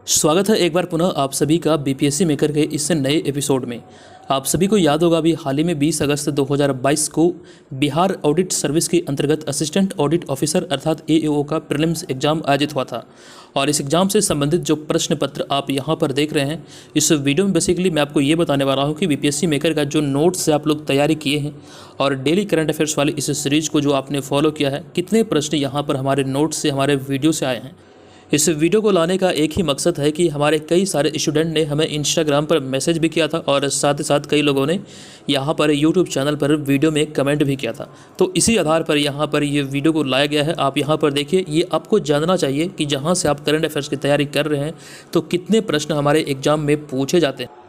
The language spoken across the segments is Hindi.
स्वागत है एक बार पुनः आप सभी का बीपीएससी मेकर के इस नए एपिसोड में। आप सभी को याद होगा अभी हाल ही में 20 अगस्त 2022 को बिहार ऑडिट सर्विस के अंतर्गत असिस्टेंट ऑडिट ऑफिसर अर्थात एएओ का प्रीलिम्स एग्जाम आयोजित हुआ था। और इस एग्जाम से संबंधित जो प्रश्न पत्र आप यहाँ पर देख रहे हैं, इस वीडियो में बेसिकली मैं आपको ये बताने वाला हूँ कि बीपीएससी मेकर का जो नोट्स से आप लोग तैयारी किए हैं और डेली करंट अफेयर्स वाली इस सीरीज को जो आपने फॉलो किया है, कितने प्रश्न यहाँ पर हमारे नोट्स से हमारे वीडियो से आए हैं। इस वीडियो को लाने का एक ही मकसद है कि हमारे कई सारे स्टूडेंट ने हमें इंस्टाग्राम पर मैसेज भी किया था और साथ ही साथ कई लोगों ने यहाँ पर यूट्यूब चैनल पर वीडियो में कमेंट भी किया था। तो इसी आधार पर यहाँ पर ये वीडियो को लाया गया है। आप यहाँ पर देखिए, ये आपको जानना चाहिए कि जहाँ से आप करंट अफेयर्स की तैयारी कर रहे हैं तो कितने प्रश्न हमारे एग्जाम में पूछे जाते हैं।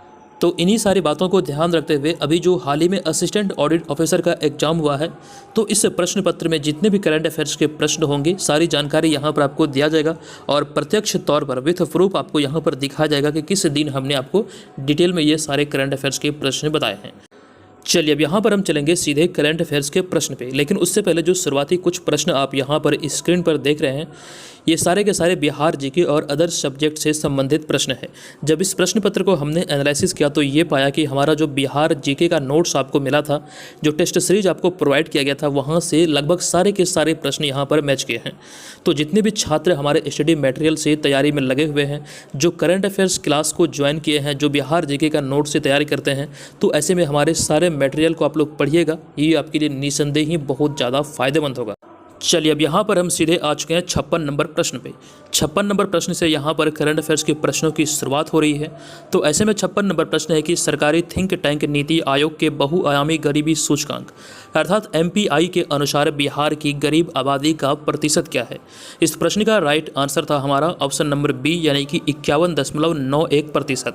तो इन्हीं सारी बातों को ध्यान रखते हुए अभी जो हाल ही में असिस्टेंट ऑडिट ऑफिसर का एग्जाम हुआ है, तो इस प्रश्न पत्र में जितने भी करंट अफेयर्स के प्रश्न होंगे सारी जानकारी यहाँ पर आपको दिया जाएगा और प्रत्यक्ष तौर पर विथ प्रूफ आपको यहाँ पर दिखाया जाएगा कि किस दिन हमने आपको डिटेल में ये सारे करंट अफेयर्स के प्रश्न बताए हैं। चलिए अब यहाँ पर हम चलेंगे सीधे करंट अफेयर्स के प्रश्न पे, लेकिन उससे पहले जो शुरुआती कुछ प्रश्न आप यहाँ पर स्क्रीन पर देख रहे हैं, ये सारे के सारे बिहार जीके और अदर सब्जेक्ट से संबंधित प्रश्न है। जब इस प्रश्न पत्र को हमने एनालिसिस किया तो ये पाया कि हमारा जो बिहार जीके का नोट्स आपको मिला था, जो टेस्ट सीरीज आपको प्रोवाइड किया गया था, वहाँ से लगभग सारे के सारे प्रश्न यहाँ पर मैच किए हैं। तो जितने भी छात्र हमारे स्टडी मटेरियल से तैयारी में लगे हुए हैं, जो करंट अफेयर्स क्लास को ज्वाइन किए हैं, जो बिहार जीके का नोट से तैयारी करते हैं, तो ऐसे में हमारे सारे मटेरियल को आप लोग पढ़िएगा, ये आपके लिए निसंदेह ही बहुत ज़्यादा फायदेमंद होगा। चलिए अब यहाँ पर हम सीधे आ चुके हैं 56 नंबर प्रश्न पे। 56 नंबर प्रश्न से यहाँ पर करंट अफेयर्स के प्रश्नों की शुरुआत हो रही है। तो ऐसे में 56 नंबर प्रश्न है कि सरकारी थिंक टैंक नीति आयोग के बहुआयामी गरीबी सूचकांक अर्थात MPI के अनुसार बिहार की गरीब आबादी का प्रतिशत क्या है। इस प्रश्न का राइट आंसर था हमारा ऑप्शन नंबर बी, यानी कि 51.91%।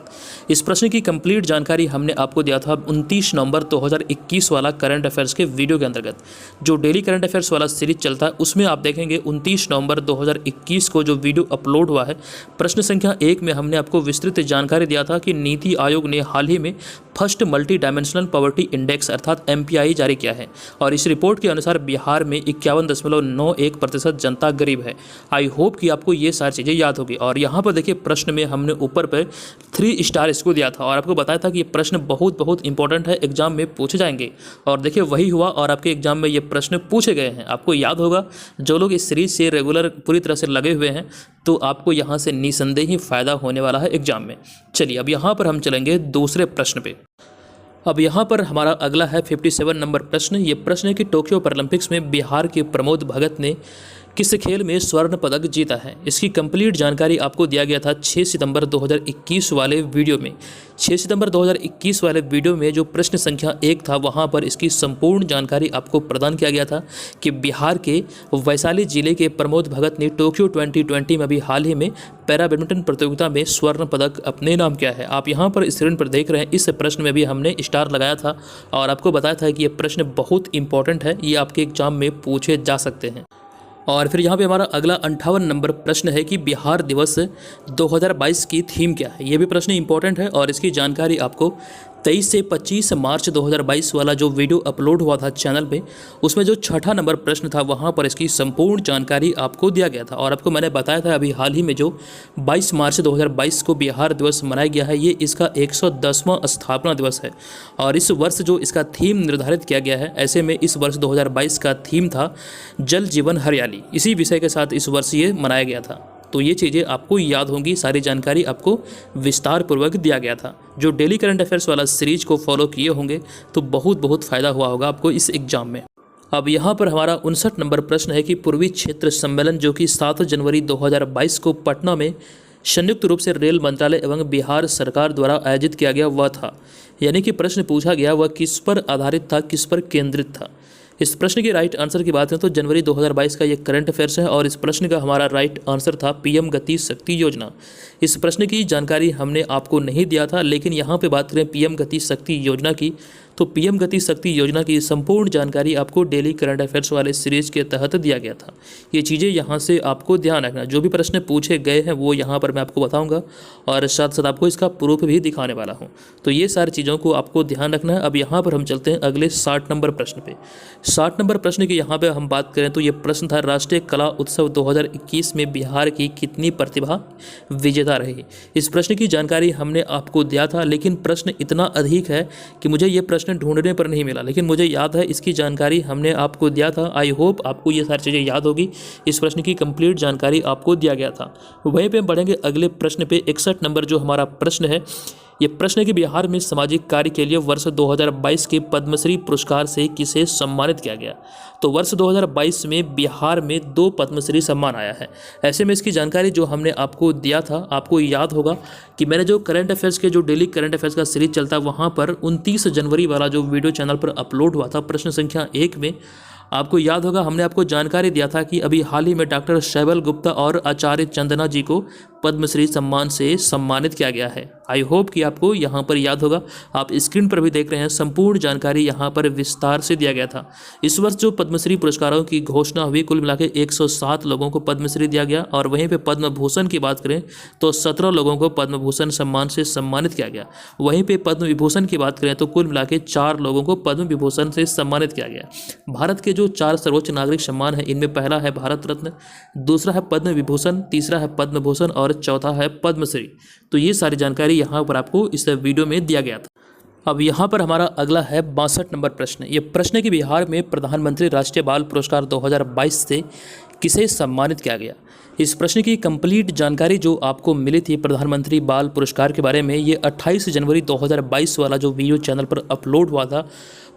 इस प्रश्न की कंप्लीट जानकारी हमने आपको दिया था 29 नवंबर 2021 वाला करंट अफेयर्स के वीडियो के अंतर्गत। जो डेली करंट अफेयर्स वाला सीरीज चलता है उसमें आप देखेंगे 29 नवंबर 2021 को जो वीडियो अपलोड हुआ है, प्रश्न संख्या 1 में हमने आपको विस्तृत जानकारी दिया था कि नीति आयोग ने हाल ही में first multi dimensional poverty index अर्थात MPI जारी किया है और इस रिपोर्ट के अनुसार बिहार में 51.91% जनता गरीब है। आई होप कि आपको ये सारी चीज़ें याद होगी। और यहाँ पर देखिए, प्रश्न में हमने ऊपर पर 3 स्टार इसको दिया था और आपको बताया था कि ये प्रश्न बहुत इंपॉर्टेंट है, एग्जाम में पूछे जाएंगे। और देखिए वही हुआ और आपके एग्जाम में ये प्रश्न पूछे गए हैं। आपको याद होगा, जो लोग इस सीरीज से रेगुलर पूरी तरह से लगे हुए हैं, तो आपको यहाँ से निसंदेह ही फायदा होने वाला है एग्जाम में। चलिए अब यहाँ पर हम चलेंगे दूसरे प्रश्न पे। अब यहाँ पर हमारा अगला है 57 नंबर प्रश्न। ये प्रश्न है कि टोक्यो पैरालंपिक्स में बिहार के प्रमोद भगत ने किस खेल में स्वर्ण पदक जीता है। इसकी कंप्लीट जानकारी आपको दिया गया था 6 सितंबर 2021 वाले वीडियो में। 6 सितंबर 2021 वाले वीडियो में जो प्रश्न संख्या 1 था, वहां पर इसकी संपूर्ण जानकारी आपको प्रदान किया गया था कि बिहार के वैशाली जिले के प्रमोद भगत ने टोक्यो 2020 में अभी हाल ही में पैरा बैडमिंटन प्रतियोगिता में स्वर्ण पदक अपने नाम किया है। आप यहाँ पर स्क्रीन पर देख रहे हैं, इस प्रश्न में भी हमने स्टार लगाया था और आपको बताया था कि ये प्रश्न बहुत इंपॉर्टेंट है, ये आपके एग्जाम में पूछे जा सकते हैं। और फिर यहाँ पे हमारा अगला 58 नंबर प्रश्न है कि बिहार दिवस 2022 की थीम क्या है। ये भी प्रश्न इंपॉर्टेंट है और इसकी जानकारी आपको 23 से 25 मार्च 2022 वाला जो वीडियो अपलोड हुआ था चैनल पे, उसमें जो 6ठा नंबर प्रश्न था वहाँ पर इसकी संपूर्ण जानकारी आपको दिया गया था। और आपको मैंने बताया था अभी हाल ही में जो 22 मार्च 2022 को बिहार दिवस मनाया गया है, ये इसका 110वां स्थापना दिवस है और इस वर्ष जो इसका थीम निर्धारित किया गया है, ऐसे में इस वर्ष 2022 का थीम था जल जीवन हरियाली। इसी विषय के साथ इस वर्ष ये मनाया गया था। तो ये चीज़ें आपको याद होंगी, सारी जानकारी आपको विस्तार पूर्वक दिया गया था। जो डेली करंट अफेयर्स वाला सीरीज को फॉलो किए होंगे तो बहुत फ़ायदा हुआ होगा आपको इस एग्जाम में। अब यहाँ पर हमारा 59 नंबर प्रश्न है कि पूर्वी क्षेत्र सम्मेलन जो कि 7 जनवरी 2022 को पटना में संयुक्त रूप से रेल मंत्रालय एवं बिहार सरकार द्वारा आयोजित किया गया वह था। यानी कि प्रश्न पूछा गया वह किस पर आधारित था, किस पर केंद्रित था। इस प्रश्न के राइट आंसर की बात करें तो जनवरी 2022 का ये करंट अफेयर्स है और इस प्रश्न का हमारा राइट आंसर था PM गति शक्ति योजना। इस प्रश्न की जानकारी हमने आपको नहीं दिया था, लेकिन यहाँ पे बात करें PM गति शक्ति योजना की, तो पीएम गति शक्ति योजना की संपूर्ण जानकारी आपको डेली करंट अफेयर्स वाले सीरीज के तहत दिया गया था। ये चीज़ें यहाँ से आपको ध्यान रखना, जो भी प्रश्न पूछे गए हैं वो यहाँ पर मैं आपको बताऊँगा और साथ साथ आपको इसका प्रूफ भी दिखाने वाला हूँ। तो ये सारी चीज़ों को आपको ध्यान रखना है। अब यहाँ पर हम चलते हैं अगले 60 नंबर प्रश्न पे। 60 नंबर प्रश्न की यहाँ पे हम बात करें तो ये प्रश्न था, राष्ट्रीय कला उत्सव 2021 में बिहार की कितनी प्रतिभा विजेता रही। इस प्रश्न की जानकारी हमने आपको दिया था, लेकिन प्रश्न इतना अधिक है कि मुझे ये प्रश्न ढूंढने पर नहीं मिला, लेकिन मुझे याद है इसकी जानकारी हमने आपको दिया था। आई होप आपको ये सारी चीज़ें याद होगी। इस प्रश्न की कंप्लीट जानकारी आपको दिया गया था। वहीं पे बढ़ेंगे अगले प्रश्न पे। 61 नंबर जो हमारा प्रश्न है, ये प्रश्न है कि बिहार में सामाजिक कार्य के लिए वर्ष 2022 के पद्मश्री पुरस्कार से किसे सम्मानित किया गया। तो वर्ष 2022 में बिहार में 2 पद्मश्री सम्मान आया है। ऐसे में इसकी जानकारी जो हमने आपको दिया था, आपको याद होगा कि मैंने जो करंट अफेयर्स के जो डेली करंट अफेयर्स का सीरीज चलता है वहाँ पर 29 जनवरी वाला जो वीडियो चैनल पर अपलोड हुआ था, प्रश्न संख्या 1 में आपको याद होगा हमने आपको जानकारी दिया था कि अभी हाल ही में डॉक्टर शैबल गुप्ता और आचार्य चंदना जी को पद्मश्री सम्मान से सम्मानित किया गया है। आई होप कि आपको यहाँ पर याद होगा। आप स्क्रीन पर भी देख रहे हैं, संपूर्ण जानकारी यहाँ पर विस्तार से दिया गया था। इस वर्ष जो पद्मश्री पुरस्कारों की घोषणा हुई, कुल मिला के 107 लोगों को पद्मश्री दिया गया और वहीं पे पद्म भूषण की बात करें तो 17 लोगों को पद्म भूषण सम्मान से सम्मानित किया गया। वहीं पे पद्म विभूषण की बात करें तो कुल मिला के 4 लोगों को पद्म विभूषण से सम्मानित किया गया। भारत के जो 4 सर्वोच्च नागरिक सम्मान है, इनमें पहला है भारत रत्न, दूसरा है पद्म विभूषण, तीसरा है पद्म भूषण और चौथा है पद्मश्री। तो ये सारी जानकारी यहाँ पर आपको इस वीडियो में दिया गया था। अब यहाँ पर हमारा अगला है 62 नंबर प्रश्न। ये प्रश्न है कि बिहार में प्रधानमंत्री राष्ट्रीय बाल पुरस्कार 2022 से किसे सम्मानित किया गया। इस प्रश्न की कंप्लीट जानकारी जो आपको मिली थी प्रधानमंत्री बाल पुरस्कार के बारे में, ये 28 जनवरी 2022 वाला जो वीडियो चैनल पर अपलोड हुआ था,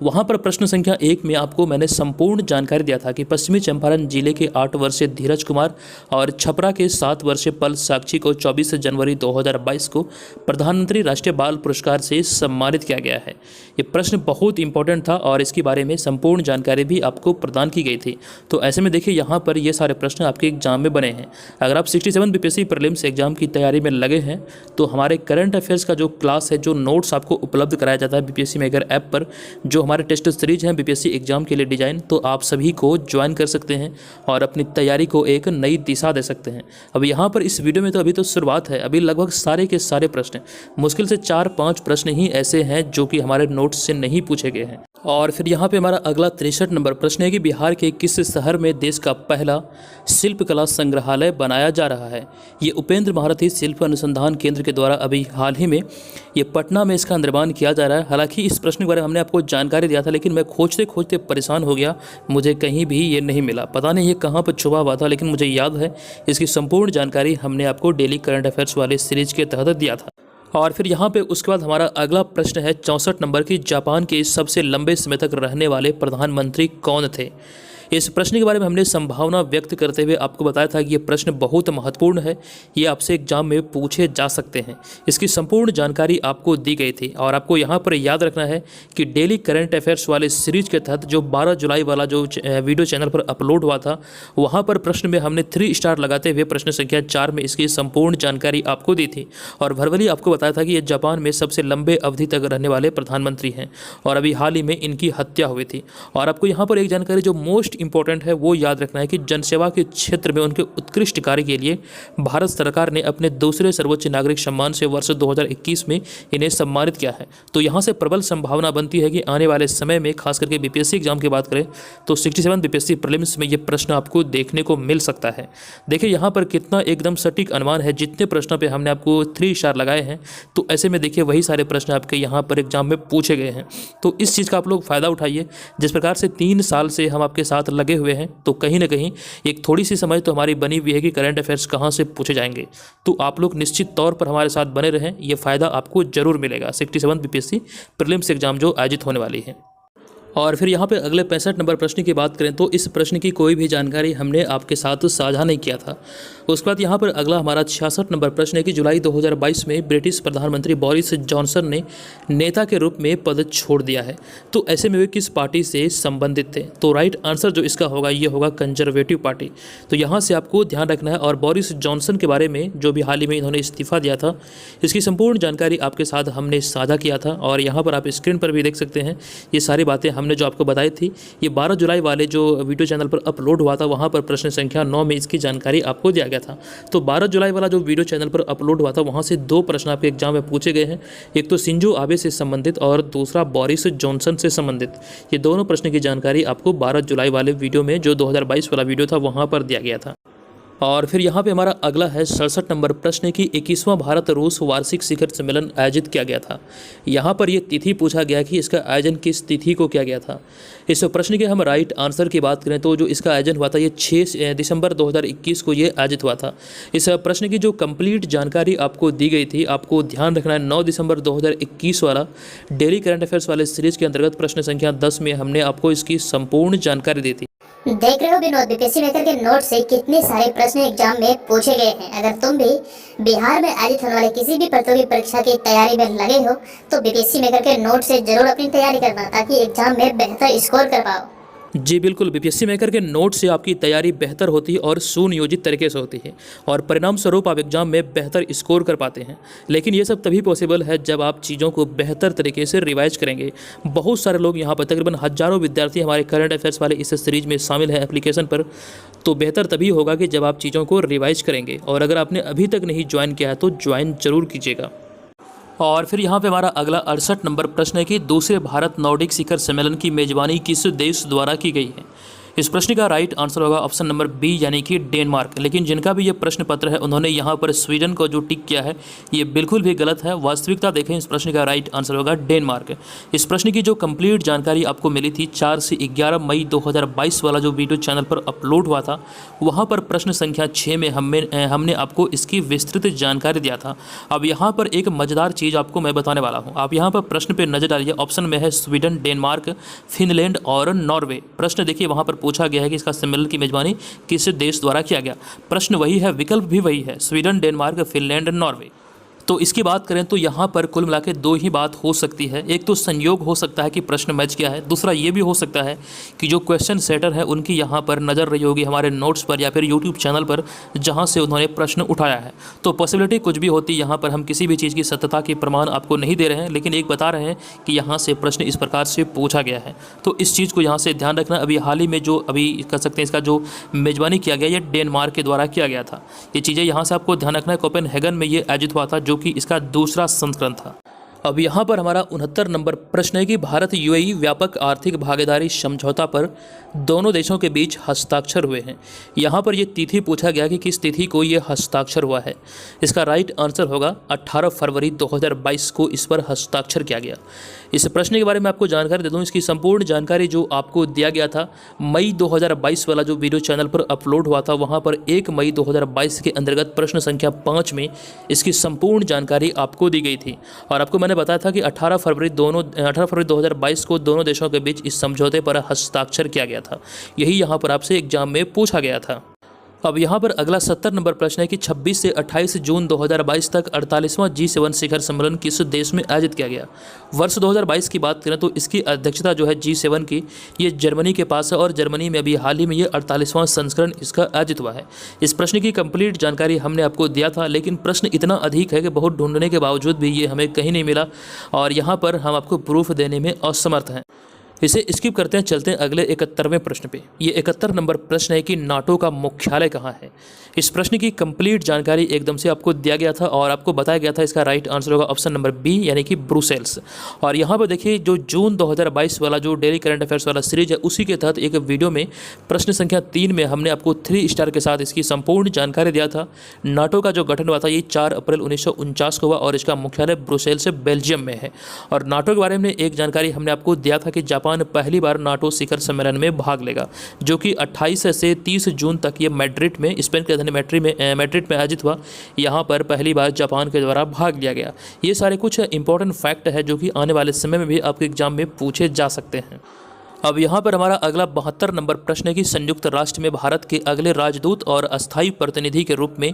वहाँ पर प्रश्न संख्या 1 में आपको मैंने संपूर्ण जानकारी दिया था कि पश्चिमी चंपारण जिले के 8 वर्षीय धीरज कुमार और छपरा के 7 वर्षीय पल साक्षी को 24 जनवरी 2022 को प्रधानमंत्री राष्ट्रीय बाल पुरस्कार से सम्मानित किया गया है। ये प्रश्न बहुत इंपॉर्टेंट था और इसके बारे में संपूर्ण जानकारी भी आपको प्रदान की गई थी। तो ऐसे में देखिए यहाँ पर ये सारे प्रश्न आपके एग्जाम में बने हैं। अगर आप 67 बीपीएससी प्रीलिम्स एग्जाम की तैयारी में लगे हैं तो हमारे करंट अफेयर्स का जो क्लास है, जो नोट्स आपको उपलब्ध कराया जाता है बीपीएससी मेकर ऐप पर, जो हमारे टेस्ट सीरीज हैं बीपीएससी एग्जाम के लिए डिजाइन, तो आप सभी को ज्वाइन कर सकते हैं और अपनी तैयारी को एक नई दिशा दे सकते हैं। अब यहाँ पर इस वीडियो में तो अभी तो शुरुआत है, अभी लगभग सारे के सारे प्रश्न, मुश्किल से 4-5 प्रश्न ही ऐसे हैं जो कि हमारे नोट्स से नहीं पूछे गए हैं। और फिर यहाँ पे हमारा अगला 63 नंबर प्रश्न है कि बिहार के किस शहर में देश का पहला शिल्पकला संग्रहालय बनाया जा रहा है। ये उपेंद्र महारथी शिल्प अनुसंधान केंद्र के द्वारा अभी हाल ही में ये पटना में इसका निर्माण किया जा रहा है। हालांकि इस प्रश्न के बारे में हमने आपको जानकारी दिया था, लेकिन मैं खोजते खोजते परेशान हो गया, मुझे कहीं भी ये नहीं मिला। पता नहीं ये कहाँ पर छुपा हुआ था, लेकिन मुझे याद है इसकी संपूर्ण जानकारी हमने आपको डेली करंट अफेयर्स वाले सीरीज के तहत दिया था। और फिर यहाँ पे उसके बाद हमारा अगला प्रश्न है 64 नंबर की, जापान के सबसे लंबे समय तक रहने वाले प्रधानमंत्री कौन थे। इस प्रश्न के बारे में हमने संभावना व्यक्त करते हुए आपको बताया था कि ये प्रश्न बहुत महत्वपूर्ण है, ये आपसे एग्जाम में पूछे जा सकते हैं। इसकी संपूर्ण जानकारी आपको दी गई थी और आपको यहाँ पर याद रखना है कि डेली करंट अफेयर्स वाले सीरीज के तहत जो 12 जुलाई वाला जो वीडियो चैनल पर अपलोड हुआ था, वहाँ पर प्रश्न में हमने 3 स्टार लगाते हुए प्रश्न संख्या 4 में इसकी संपूर्ण जानकारी आपको दी थी और भरवली आपको बताया था कि ये जापान में सबसे लंबे अवधि तक रहने वाले प्रधानमंत्री हैं और अभी हाल ही में इनकी हत्या हुई थी। और आपको यहाँ पर एक जानकारी जो मोस्ट इंपॉर्टेंट है वो याद रखना है कि जनसेवा के क्षेत्र में उनके उत्कृष्ट कार्य के लिए भारत सरकार ने अपने दूसरे सर्वोच्च नागरिक सम्मान से वर्ष 2021 में इन्हें सम्मानित किया है। तो यहाँ से प्रबल संभावना बनती है कि आने वाले समय में खास करके बीपीएससी एग्जाम की बात करें तो 67 बीपीएससी प्रीलिम्स में ये प्रश्न आपको देखने को मिल सकता है। देखिए यहाँ पर कितना एकदम सटीक अनुमान है, जितने प्रश्नों पर हमने आपको 3 स्टार लगाए हैं, तो ऐसे में देखिए वही सारे प्रश्न आपके यहाँ पर एग्जाम में पूछे गए हैं। तो इस चीज़ का आप लोग फ़ायदा उठाइए। जिस प्रकार से 3 साल से हम आपके साथ लगे हुए हैं, तो कहीं ना कहीं एक थोड़ी सी समझ तो हमारी बनी हुई है कि करंट अफेयर्स कहाँ से पूछे जाएंगे। तो आप लोग निश्चित तौर पर हमारे साथ बने रहें, ये फ़ायदा आपको जरूर मिलेगा 67 बीपीएससी प्रीलिम्स एग्जाम जो आयोजित होने वाली है। और फिर यहाँ पे अगले 65 नंबर प्रश्न की बात करें तो इस प्रश्न की कोई भी जानकारी हमने आपके साथ साझा नहीं किया था। उसके बाद यहाँ पर अगला हमारा 66 नंबर प्रश्न है कि जुलाई 2022 में ब्रिटिश प्रधानमंत्री बोरिस जॉनसन ने नेता के रूप में पद छोड़ दिया है, तो ऐसे में वे किस पार्टी से संबंधित थे? तो राइट आंसर जो इसका होगा ये होगा कंजर्वेटिव पार्टी। तो यहाँ से आपको ध्यान रखना है। और बोरिस जॉनसन के बारे में जो भी हाल ही में इन्होंने इस्तीफा दिया था, इसकी संपूर्ण जानकारी आपके साथ हमने साझा किया था और यहाँ पर आप स्क्रीन पर भी देख सकते हैं। ये सारी बातें हमने जो आपको बताई थी, ये 12 जुलाई वाले जो वीडियो चैनल पर अपलोड हुआ था, वहाँ पर प्रश्न संख्या 9 में इसकी जानकारी आपको दिया गया था। तो 12 जुलाई वाला जो वीडियो चैनल पर अपलोड हुआ था, वहाँ से 2 प्रश्न आपके एग्जाम में पूछे गए हैं। एक तो शिंजो आबे से संबंधित और दूसरा बोरिस जॉनसन से संबंधित। ये दोनों प्रश्न की जानकारी आपको 12 जुलाई वाले वीडियो में, जो 2022 वाला वीडियो था, वहाँ पर दिया गया था। और फिर यहाँ पे हमारा अगला है 67 नंबर प्रश्न की 21वां भारत रूस वार्षिक शिखर सम्मेलन आयोजित किया गया था। यहाँ पर ये तिथि पूछा गया कि इसका आयोजन किस तिथि को किया गया था। इस प्रश्न के हम राइट आंसर की बात करें तो जो इसका आयोजन हुआ था ये 6 दिसंबर 2021 को ये आयोजित हुआ था। इस प्रश्न की जो कंप्लीट जानकारी आपको दी गई थी, आपको ध्यान रखना है 9 दिसंबर 2021 वाला डेली करंट अफेयर्स वाले सीरीज के अंतर्गत प्रश्न संख्या 10 में हमने आपको इसकी संपूर्ण जानकारी दी थी। देख रहे हो विनोद, बीपीएससी मेकर के नोट से कितने सारे प्रश्न एग्जाम में पूछे गए हैं। अगर तुम भी बिहार में आयोजित होने वाले किसी भी प्रतियोगी परीक्षा की तैयारी में लगे हो तो बीपीएससी मेकर के नोट से जरूर अपनी तैयारी करना, ताकि एग्जाम में बेहतर स्कोर कर पाओ। जी बिल्कुल, बीपीएससी मेकर के नोट से आपकी तैयारी बेहतर होती है और सुनियोजित तरीके से होती है और परिणाम स्वरूप आप एग्जाम में बेहतर स्कोर कर पाते हैं। लेकिन ये सब तभी पॉसिबल है जब आप चीज़ों को बेहतर तरीके से रिवाइज करेंगे। बहुत सारे लोग यहाँ पर, तकरीबन हज़ारों विद्यार्थी हमारे करंट अफेयर्स वाले इस सीरीज में शामिल है एप्लीकेशन पर। तो बेहतर तभी होगा कि जब आप चीज़ों को रिवाइज करेंगे। और अगर आपने अभी तक नहीं ज्वाइन किया है तो ज्वाइन जरूर कीजिएगा। और फिर यहाँ पे हमारा अगला 68 नंबर प्रश्न है कि दूसरे भारत नॉर्डिक शिखर सम्मेलन की मेजबानी किस देश द्वारा की गई है। इस प्रश्न का राइट आंसर होगा ऑप्शन नंबर बी, यानी कि डेनमार्क। लेकिन जिनका भी ये प्रश्न पत्र है उन्होंने यहाँ पर स्वीडन को जो टिक किया है ये बिल्कुल भी गलत है। वास्तविकता देखें, इस प्रश्न का राइट आंसर होगा डेनमार्क। इस प्रश्न की जो कंप्लीट जानकारी आपको मिली थी 4 से 11 मई 2022 वाला जो वीडियो चैनल पर अपलोड हुआ था, वहाँ पर प्रश्न संख्या 6 में हमने आपको इसकी विस्तृत जानकारी दिया था। अब यहाँ पर एक मज़ेदार चीज़ आपको मैं बताने वाला हूँ। आप यहाँ पर प्रश्न पर नजर डालिए। ऑप्शन में है स्वीडन, डेनमार्क, फिनलैंड और नॉर्वे। प्रश्न देखिए, वहाँ पर पूछा गया है कि इसका सम्मेलन की मेजबानी किस देश द्वारा किया गया। प्रश्न वही है, विकल्प भी वही है, स्वीडन, डेनमार्क, फिनलैंड, नॉर्वे। तो इसकी बात करें तो यहाँ पर कुल मिला के 2 ही बात हो सकती है। एक तो संयोग हो सकता है कि प्रश्न मैच किया है, दूसरा ये भी हो सकता है कि जो क्वेश्चन सेटर है उनकी यहाँ पर नज़र रही होगी हमारे नोट्स पर या फिर यूट्यूब चैनल पर जहाँ से उन्होंने प्रश्न उठाया है। तो पॉसिबिलिटी कुछ भी होती है। यहाँ पर हम किसी भी चीज़ की सत्यता के प्रमाण आपको नहीं दे रहे हैं, लेकिन एक बता रहे हैं कि यहाँ से प्रश्न इस प्रकार से पूछा गया है। तो इस चीज़ को यहाँ से ध्यान रखना। अभी हाल ही में जो अभी कर सकते हैं, इसका जो मेजबानी किया गया ये डेनमार्क के द्वारा किया गया था। ये चीज़ें यहाँ से आपको ध्यान रखना है। कोपेनहेगन में ये आयोजित हुआ था, जो कि इसका दूसरा संस्करण था। अब यहाँ पर हमारा 69 नंबर प्रश्न है कि भारत यूएई व्यापक आर्थिक भागीदारी समझौता पर दोनों देशों के बीच हस्ताक्षर हुए हैं। यहाँ पर ये तिथि पूछा गया कि किस तिथि को ये हस्ताक्षर हुआ है। इसका राइट आंसर होगा 18 फरवरी 2022 को इस पर हस्ताक्षर किया गया। इस प्रश्न के बारे में आपको जानकारी दे दूँ। इसकी संपूर्ण जानकारी जो आपको दिया गया था मई 2022 वाला जो वीडियो चैनल पर अपलोड हुआ था, वहाँ पर 1 मई 2022 के अंतर्गत प्रश्न संख्या 5 में इसकी संपूर्ण जानकारी आपको दी गई थी। और आपको मैंने बताया था कि 18 फरवरी 2022 को दोनों देशों के बीच इस समझौते पर हस्ताक्षर किया गया था। यही यहाँ पर आपसे एग्जाम में पूछा गया था। अब यहाँ पर अगला 70 नंबर प्रश्न है कि 26 से 28 जून 2022 तक 48वां G7 शिखर सम्मेलन किस देश में आयोजित किया गया। वर्ष 2022 की बात करें तो इसकी अध्यक्षता जो है G7 की, ये जर्मनी के पास है और जर्मनी में अभी हाल ही में ये 48वां संस्करण इसका आयोजित हुआ है। इस प्रश्न की कंप्लीट जानकारी हमने आपको दिया था, लेकिन प्रश्न इतना अधिक है कि बहुत ढूंढने के बावजूद भी ये हमें कहीं नहीं मिला और यहाँ पर हम आपको प्रूफ देने में असमर्थ हैं। इसे स्किप करते हैं, चलते हैं अगले 71वें प्रश्न पे। ये 71 नंबर प्रश्न है कि नाटो का मुख्यालय कहाँ है। इस प्रश्न की कंप्लीट जानकारी एकदम से आपको दिया गया था और आपको बताया गया था इसका राइट आंसर होगा ऑप्शन नंबर बी, यानी कि ब्रुसेल्स। और यहाँ पर देखिए, जो जून 2022 वाला जो डेली करंट अफेयर्स वाला सीरीज है, उसी के तहत एक वीडियो में प्रश्न संख्या 3 में हमने आपको 3 स्टार के साथ इसकी संपूर्ण जानकारी दिया था। नाटो का जो गठन हुआ था ये 4 अप्रैल 1949 को हुआ और इसका मुख्यालय ब्रुसेल्स से बेल्जियम में है। और नाटो के बारे में एक जानकारी हमने आपको दिया था कि जापान पहली बार नाटो शिखर सम्मेलन में भाग लेगा, जो कि 28 से 30 जून तक ये मैड्रिड में, स्पेन के राजधानी मैड्रिड में आयोजित हुआ। यहाँ पर पहली बार जापान के द्वारा भाग लिया गया। ये सारे कुछ इंपॉर्टेंट फैक्ट है जो कि आने वाले समय में भी आपके एग्जाम में पूछे जा सकते हैं। अब यहाँ पर हमारा अगला 72 नंबर प्रश्न है कि संयुक्त राष्ट्र में भारत के अगले राजदूत और अस्थायी प्रतिनिधि के रूप में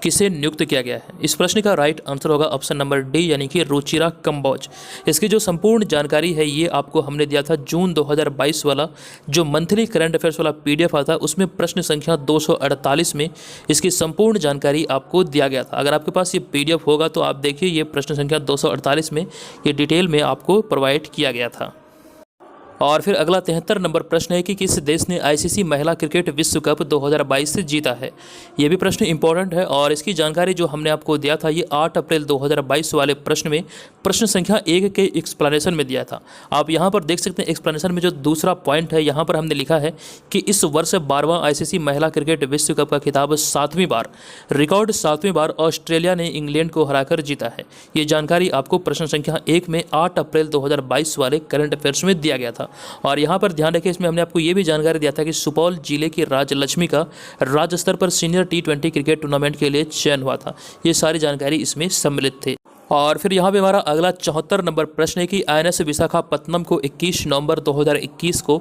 किसे नियुक्त किया गया है। इस प्रश्न का राइट आंसर होगा ऑप्शन नंबर डी यानी कि रुचिरा कंबोज। इसकी जो संपूर्ण जानकारी है ये आपको हमने दिया था जून 2022 वाला जो मंथली करंट अफेयर्स वाला PDF आता है, उसमें प्रश्न संख्या 248 में इसकी संपूर्ण जानकारी आपको दिया गया था। अगर आपके पास ये PDF होगा तो आप देखिए ये प्रश्न संख्या 248 में ये डिटेल में आपको प्रोवाइड किया गया था। और फिर अगला 73 नंबर प्रश्न है कि किस देश ने ICC महिला क्रिकेट विश्व कप 2022 से जीता है। ये भी प्रश्न इंपॉर्टेंट है और इसकी जानकारी जो हमने आपको दिया था ये 8 अप्रैल 2022 वाले प्रश्न में प्रश्न संख्या 1 के एक्सप्लेनेशन में दिया था। आप यहाँ पर देख सकते हैं एक्सप्लेनेशन में जो दूसरा पॉइंट है यहाँ पर हमने लिखा है कि इस वर्ष 12वां ICC महिला क्रिकेट विश्व कप का खिताब 7वीं बार रिकॉर्ड 7वीं बार ऑस्ट्रेलिया ने इंग्लैंड को हराकर जीता है। ये जानकारी आपको प्रश्न संख्या 1 में 8 अप्रैल 2022 वाले करंट अफेयर्स में दिया गया था। और यहाँ पर ध्यान रखें, इसमें हमने आपको ये भी जानकारी दिया था कि सुपौल जिले की राजलक्ष्मी का राज्य स्तर पर सीनियर T20 क्रिकेट टूर्नामेंट के लिए चयन हुआ था। ये सारी जानकारी इसमें सम्मिलित थे। और फिर यहाँ पे हमारा अगला 74 नंबर प्रश्न है कि INS विशाखापत्तनम को 21 नवंबर 2021 को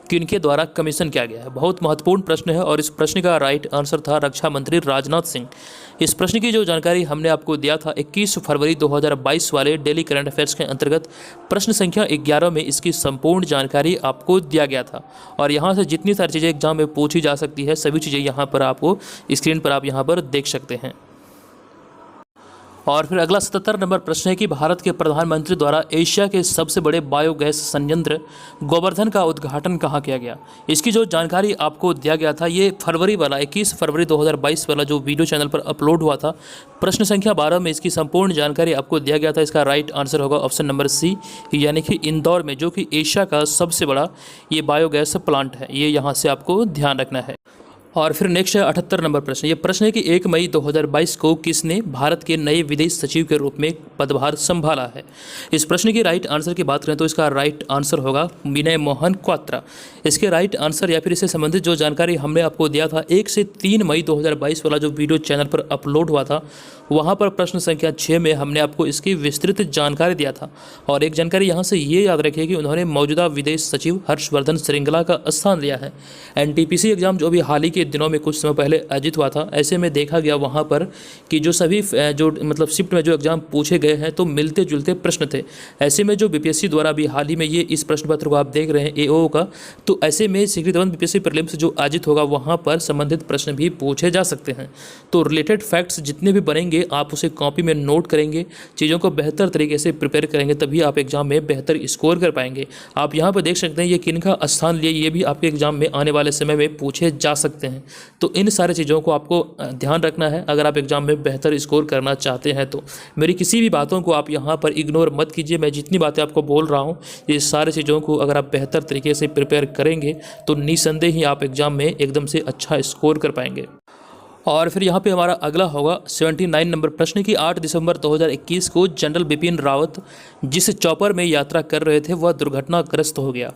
किनके द्वारा कमीशन किया गया है। बहुत महत्वपूर्ण प्रश्न है और इस प्रश्न का राइट आंसर था रक्षा मंत्री राजनाथ सिंह। इस प्रश्न की जो जानकारी हमने आपको दिया था 21 फरवरी 2022 वाले डेली करंट अफेयर्स के अंतर्गत प्रश्न संख्या 11 में इसकी संपूर्ण जानकारी आपको दिया गया था। और यहाँ से जितनी सारी चीज़ें एग्जाम में पूछी जा सकती है सभी चीज़ें यहाँ पर आपको स्क्रीन पर आप यहाँ पर देख सकते हैं। और फिर अगला 77 नंबर प्रश्न है कि भारत के प्रधानमंत्री द्वारा एशिया के सबसे बड़े बायोगैस संयंत्र गोवर्धन का उद्घाटन कहाँ किया गया। इसकी जो जानकारी आपको दिया गया था ये फरवरी वाला 21 फरवरी 2022 वाला जो वीडियो चैनल पर अपलोड हुआ था प्रश्न संख्या 12 में इसकी संपूर्ण जानकारी आपको दिया गया था। इसका राइट आंसर होगा ऑप्शन नंबर सी यानी कि इंदौर में, जो कि एशिया का सबसे बड़ा ये बायोगैस प्लांट है। ये यहाँ से आपको ध्यान रखना है। और फिर नेक्स्ट है 78 नंबर प्रश्न। ये प्रश्न है कि 1 मई 2022 को किसने भारत के नए विदेश सचिव के रूप में पदभार संभाला है। इस प्रश्न की राइट आंसर की बात करें तो इसका राइट आंसर होगा विनय मोहन क्वात्रा। इसके राइट आंसर या फिर इससे संबंधित जो जानकारी हमने आपको दिया था 1 से 3 मई 2022 वाला जो वीडियो चैनल पर अपलोड हुआ था वहाँ पर प्रश्न संख्या 6 में हमने आपको इसकी विस्तृत जानकारी दिया था। और एक जानकारी यहाँ से ये याद रखिए कि उन्होंने मौजूदा विदेश सचिव हर्षवर्धन श्रृंगला का स्थान लिया है। NTPC एग्जाम जो अभी हाल ही के दिनों में कुछ समय पहले आयोजित हुआ था, ऐसे में देखा गया वहाँ पर कि जो सभी जो मतलब शिफ्ट में जो एग्जाम पूछे गए हैं तो मिलते जुलते प्रश्न थे। ऐसे में जो BPSC द्वारा भी हाल ही में ये इस प्रश्न पत्र को आप देख रहे हैं AO का, तो ऐसे में शीघ्र BPSC प्रीलिम्स जो आयोजित होगा वहाँ पर संबंधित प्रश्न भी पूछे जा सकते हैं। तो रिलेटेड फैक्ट्स जितने भी बनेंगे आप उसे कॉपी में नोट करेंगे, चीज़ों को बेहतर तरीके से प्रिपेयर करेंगे, तभी आप एग्जाम में बेहतर स्कोर कर पाएंगे। आप यहाँ पर देख सकते हैं ये किनका स्थान लिए, ये भी आपके एग्जाम में आने वाले समय में पूछे जा सकते हैं। तो इन सारी चीज़ों को आपको ध्यान रखना है अगर आप एग्जाम में बेहतर स्कोर करना चाहते हैं। तो मेरी किसी भी बातों को आप यहाँ पर इग्नोर मत कीजिए। मैं जितनी बातें आपको बोल रहा हूँ ये सारी चीज़ों को अगर आप बेहतर तरीके से प्रिपेयर करेंगे तो निसंदेह ही आप एग्जाम में एकदम से अच्छा स्कोर कर पाएंगे। और फिर यहाँ पे हमारा अगला होगा 79 नंबर प्रश्न की 8 दिसंबर 2021 को जनरल बिपिन रावत जिस चॉपर में यात्रा कर रहे थे वह दुर्घटनाग्रस्त हो गया।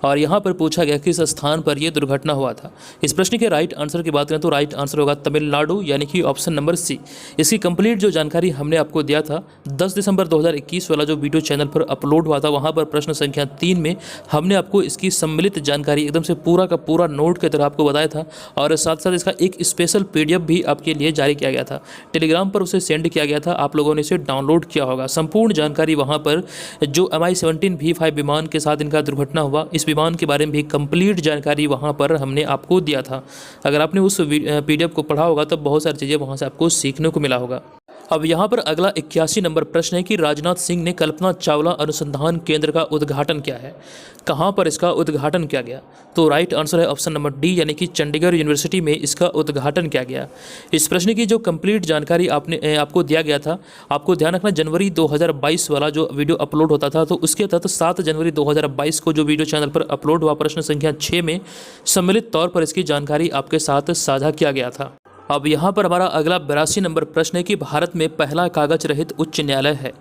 और यहाँ पर पूछा गया किस स्थान पर यह दुर्घटना हुआ था। इस प्रश्न के राइट आंसर की बात करें तो राइट आंसर होगा तमिलनाडु यानी कि ऑप्शन नंबर सी। इसकी कंप्लीट जो जानकारी हमने आपको दिया था 10 दिसंबर 2021 वाला जो वीडियो चैनल पर अपलोड हुआ था वहाँ पर प्रश्न संख्या 3 में हमने आपको इसकी सम्मिलित जानकारी एकदम से पूरा का पूरा नोट की तरह आपको बताया था। और साथ साथ इसका एक स्पेशल PDF भी आपके लिए जारी किया गया था, टेलीग्राम पर उसे सेंड किया गया था, आप लोगों ने इसे डाउनलोड किया होगा। संपूर्ण जानकारी वहाँ पर जो MI-17 V5 विमान के साथ इनका दुर्घटना हुआ इस विमान के बारे में भी कंप्लीट जानकारी वहाँ पर हमने आपको दिया था। अगर आपने उस PDF को पढ़ा होगा तो बहुत सारी चीज़ें वहाँ से आपको सीखने को मिला होगा। अब यहाँ पर अगला 81 नंबर प्रश्न है कि राजनाथ सिंह ने कल्पना चावला अनुसंधान केंद्र का उद्घाटन किया है, कहाँ पर इसका उद्घाटन किया गया। तो राइट आंसर है ऑप्शन नंबर डी यानी कि चंडीगढ़ यूनिवर्सिटी में इसका उद्घाटन किया गया। इस प्रश्न की जो कंप्लीट जानकारी आपको दिया गया था, आपको ध्यान रखना जनवरी 2022 वाला जो वीडियो अपलोड होता था तो उसके तहत 7 जनवरी 2022 को जो वीडियो चैनल पर अपलोड हुआ प्रश्न संख्या 6 में सम्मिलित तौर पर इसकी जानकारी आपके साथ साझा किया गया था। अब यहाँ पर हमारा अगला 82 नंबर प्रश्न है कि भारत में पहला कागज रहित उच्च न्यायालय है।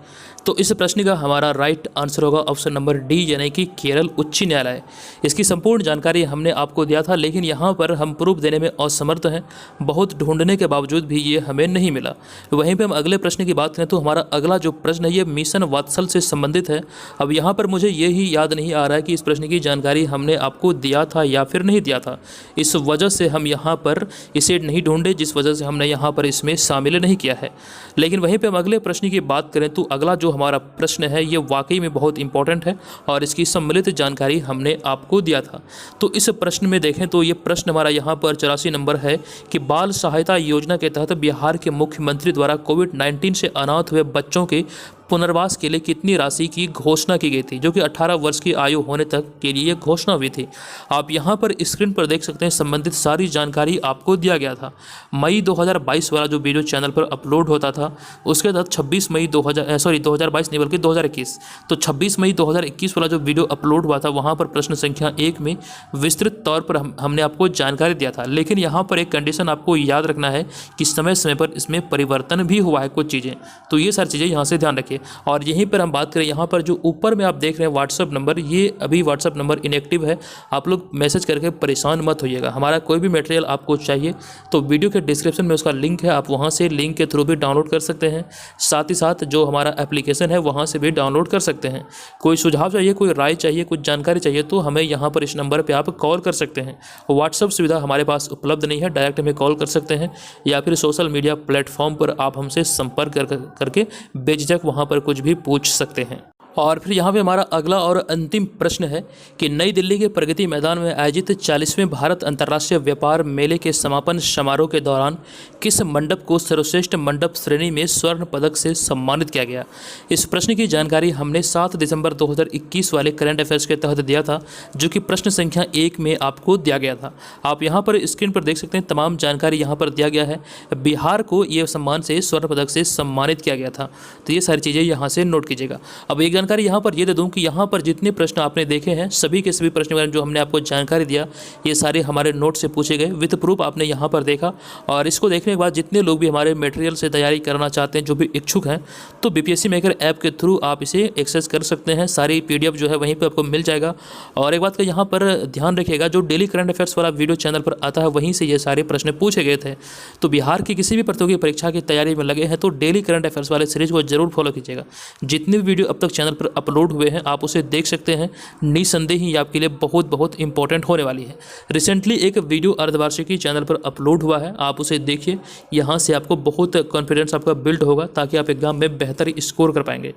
तो इस प्रश्न का हमारा राइट आंसर होगा ऑप्शन नंबर डी, यानी कि केरल उच्च न्यायालय। इसकी संपूर्ण जानकारी हमने आपको दिया था, लेकिन यहाँ पर हम प्रूफ देने में असमर्थ हैं। बहुत ढूंढने के बावजूद भी ये हमें नहीं मिला। वहीं पे हम अगले प्रश्न की बात करें तो हमारा अगला जो प्रश्न है ये मिशन वात्सल से संबंधित है। अब यहाँ पर मुझे ये ही याद नहीं आ रहा है कि इस प्रश्न की जानकारी हमने आपको दिया था या फिर नहीं दिया था। इस वजह से हम यहाँ पर इसे नहीं ढूंढे, जिस वजह से हमने यहाँ पर इसमें शामिल नहीं किया है। लेकिन वहीं पे हम अगले प्रश्न की बात करें तो अगला जो हमारा प्रश्न है ये वाकई में बहुत इंपॉर्टेंट है और इसकी सम्मिलित जानकारी हमने आपको दिया था। तो इस प्रश्न में देखें तो ये प्रश्न हमारा यहाँ पर 84 नंबर है कि बाल सहायता योजना के तहत बिहार के मुख्यमंत्री द्वारा कोविड-19 से अनाथ हुए बच्चों के पुनर्वास के लिए कितनी राशि की घोषणा की गई थी, जो कि 18 वर्ष की आयु होने तक के लिए घोषणा हुई थी। आप यहाँ पर स्क्रीन पर देख सकते हैं, संबंधित सारी जानकारी आपको दिया गया था। मई 2022 वाला जो वीडियो चैनल पर अपलोड होता था उसके तहत 26 मई 2022 नहीं बल्कि 2021, तो 26 मई 2021 वाला जो वीडियो अपलोड हुआ था वहाँ पर प्रश्न संख्या 1 में विस्तृत तौर पर हमने आपको जानकारी दिया था। लेकिन यहाँ पर एक कंडीशन आपको याद रखना है कि समय समय पर इसमें परिवर्तन भी हुआ है कुछ चीज़ें, तो ये सारी चीज़ें यहाँ से ध्यान रखिए। और यहीं पर हम बात करें, यहाँ पर जो ऊपर में आप देख रहे हैं व्हाट्सअप नंबर, ये अभी व्हाट्सअप नंबर इनएक्टिव है। आप लोग मैसेज करके परेशान मत होइएगा। हमारा कोई भी मटेरियल आपको चाहिए तो वीडियो के डिस्क्रिप्शन में उसका लिंक है, आप वहाँ से लिंक के थ्रू भी डाउनलोड कर सकते हैं। साथ ही साथ जो हमारा एप्लीकेशन है वहाँ से भी डाउनलोड कर सकते हैं। कोई सुझाव चाहिए, कोई राय चाहिए, कुछ जानकारी चाहिए तो हमें यहाँ पर इस नंबर पर आप कॉल कर सकते हैं। व्हाट्सअप सुविधा हमारे पास उपलब्ध नहीं है, डायरेक्ट हमें कॉल कर सकते हैं या फिर सोशल मीडिया प्लेटफॉर्म पर आप हमसे संपर्क करके बेझिझक वहाँ पर कुछ भी पूछ सकते हैं। और फिर यहाँ पे हमारा अगला और अंतिम प्रश्न है कि नई दिल्ली के प्रगति मैदान में आयोजित 40वें भारत अंतर्राष्ट्रीय व्यापार मेले के समापन समारोह के दौरान किस मंडप को सर्वश्रेष्ठ मंडप श्रेणी में स्वर्ण पदक से सम्मानित किया गया। इस प्रश्न की जानकारी हमने 7 दिसंबर 2021 वाले करंट अफेयर्स के तहत दिया था, जो कि प्रश्न संख्या 1 में आपको दिया गया था। आप यहाँ पर स्क्रीन पर देख सकते हैं, तमाम जानकारी यहाँ पर दिया गया है। बिहार को ये सम्मान से स्वर्ण पदक से सम्मानित किया गया था, तो ये सारी चीज़ें यहाँ से नोट कीजिएगा। अब एक जानकारी यहाँ पर ये दे दूँ कि यहाँ पर जितने प्रश्न आपने देखे हैं सभी के सभी प्रश्न में जो हमने आपको जानकारी दिया ये सारे हमारे नोट से पूछे गए, विद प्रूफ आपने यहाँ पर देखा। और इसको देखने के बाद जितने लोग भी हमारे मटेरियल से तैयारी करना चाहते हैं, जो भी इच्छुक हैं, तो बीपीएससी मेकर ऐप के थ्रू आप इसे एक्सेस कर सकते हैं। सारी पीडीएफ जो है वहीं पर आपको मिल जाएगा। और एक बात का यहाँ पर ध्यान रखिएगा, जो डेली करंट अफेयर्स वाला वीडियो चैनल पर आता है वहीं से ये सारे प्रश्न पूछे गए थे। तो बिहार की किसी भी प्रतियोगी परीक्षा की तैयारी में लगे हैं तो डेली करंट अफेयर्स वाले सीरीज को जरूर फॉलो कीजिएगा। जितने भी वीडियो अब तक चैनल पर अपलोड हुए हैं आप उसे देख सकते हैं। निसंदेह ही आपके लिए बहुत बहुत इंपॉर्टेंट होने वाली है। रिसेंटली एक वीडियो अर्धवार्षिकी चैनल पर अपलोड हुआ है, आप उसे देखिए। यहाँ से आपको बहुत कॉन्फिडेंस आपका बिल्ड होगा ताकि आप एग्जाम में बेहतर स्कोर कर पाएंगे।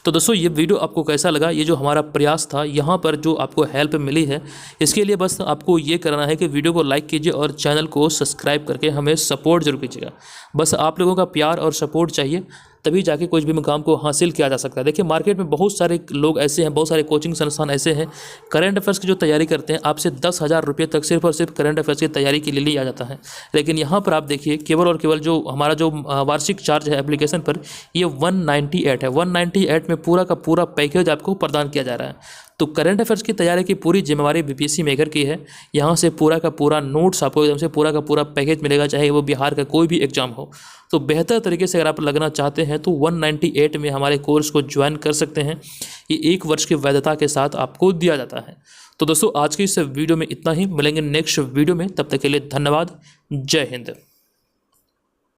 तो दोस्तों ये वीडियो आपको कैसा लगा, ये जो हमारा प्रयास था यहाँ पर जो आपको हेल्प मिली है, इसके लिए बस आपको ये करना है कि वीडियो को लाइक कीजिए और चैनल को सब्सक्राइब करके हमें सपोर्ट जरूर कीजिएगा। बस आप लोगों का प्यार और सपोर्ट चाहिए, तभी जाके कुछ भी मुकाम को हासिल किया जा सकता है। देखिए मार्केट में बहुत सारे लोग ऐसे हैं, बहुत सारे कोचिंग संस्थान ऐसे हैं, करंट अफेयर्स की जो तैयारी करते हैं आपसे 10,000 रुपये तक सिर्फ और सिर्फ करंट अफेयर्स की तैयारी के लिए लिया जाता है। लेकिन यहाँ पर आप देखिए केवल और केवल जो हमारा जो वार्षिक चार्ज है एप्लीकेशन पर, ये 198 है। 198 में पूरा का पूरा पैकेज आपको प्रदान किया जा रहा है। तो करंट अफेयर्स की तैयारी की पूरी जिम्मेवारी बीपीएससी मेकर की है। यहाँ से पूरा का पूरा नोट्स आपको एकदम से पूरा का पूरा पैकेज मिलेगा, चाहे वो बिहार का कोई भी एग्जाम हो। तो बेहतर तरीके से अगर आप लगना चाहते हैं तो 198 में हमारे कोर्स को ज्वाइन कर सकते हैं। ये 1 वर्ष की वैधता के साथ आपको दिया जाता है। तो दोस्तों आज की इस वीडियो में इतना ही, मिलेंगे नेक्स्ट वीडियो में, तब तक के लिए धन्यवाद। जय हिंद।